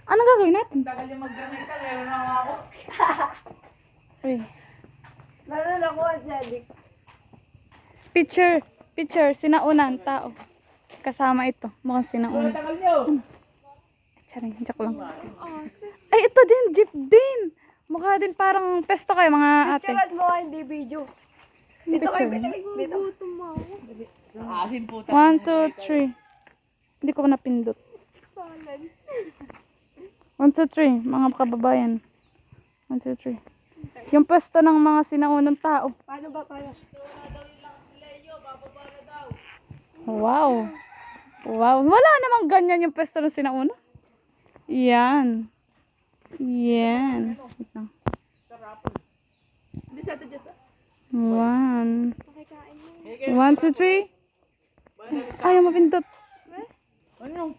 Anong gagawin natin? Tagal yung mag-granite ka, meron na ako. Uy. Meron ako aesthetic. Picture, sinaunan, tao. Kasama ito, mukhang Ano sinaunan. tagal nyo? Charing, joke lang. Ay, ito din, jeep din. Mukha din parang pesto kayo, mga ate. Picturean mo, hindi video. Dito kayo, dito. Asin po. 1, 2, 3. Hindi ko napindot. 1, 2, 3, mga kababayan. 1, 2, 3. Yung pwesto ng mga sinaunang tao. Paano ba, paano? Wow. Wow. Wala namang ganyan yung pwesto ng sinauna. Yan. Yan. Wait lang. 1. 1, 2, 3. Ayaw mapindot. Ano?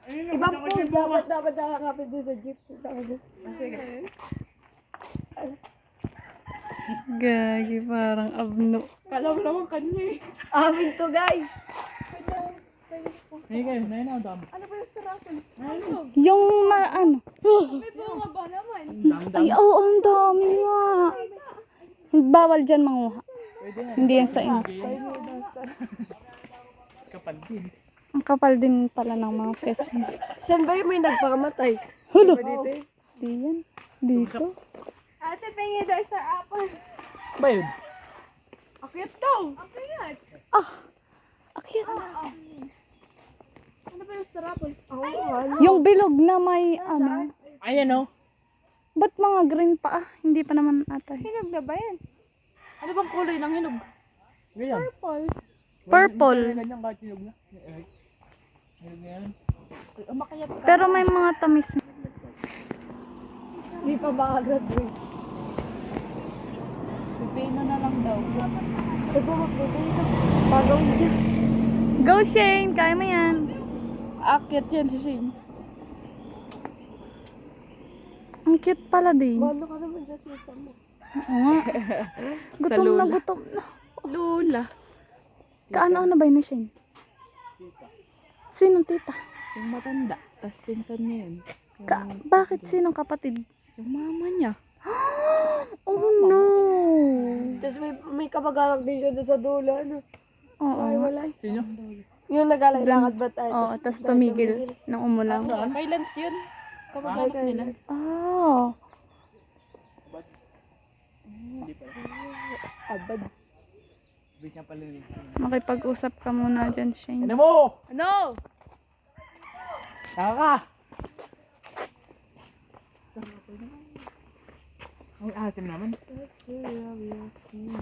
Ibang pose, dapat nakakapit doon sa jeep. Gagi, parang abno. Kala mo naman kanya eh. Amin to, guys. Hey kayo, na yun dam. Yung ano. May bunga ba naman? Ay, oo, ang dami nga. Bawal dyan manguha. Pwede na. Hindi yan sa inyo. Kapal din. Ang kapal din pala ng mga fest. Saan ba yung may nagpakamatay? Hulo. Dito eh. Di yan. Dito. Ate, pengi daw sa apple. Ba yun? Akit daw. Akit. Ah. Akyat. Ano ba yung sa apple? Oo, ano? Yung bilog na may ano. Ayan o. Ba't mga green pa ah? Hindi pa naman ata. Hinog na ba yan? Ano bang kulay ng hinog? Ganyan. Purple. Purple. Ganyan kahit hinog na. Hinog na yan. Umakayat ka. Pero may mga tamis. Hindi pa makagraduate. Pipino na lang daw. Sabi mo, pagawin dyan. Go Shane! Kaya mo yan. Akyat yan si Sim. Ang cute pala din. Mano ka naman sa tita mo. Oo nga. Gutom na lula. gutom na. Lula. Kaano-ano ba yun na Shane? Sinong tita? Yung matanda. Tapos pinsan niya yun. Bakit sinong kapatid? Yung mama niya. Oh no! Tapos may kamag-anak din siya doon sa dulo. Ano? Oo. Ay, walay. Sino? Yung naglalakad ba tayo? Oo, tapos tumigil nang umulang. Kailan yun? Kamag-anak nila. Ah. Abad. Hindi siya pala rin. Makipag-usap ka muna dyan, Shane. Ano mo? Ano? Saka ka! Ang asim naman.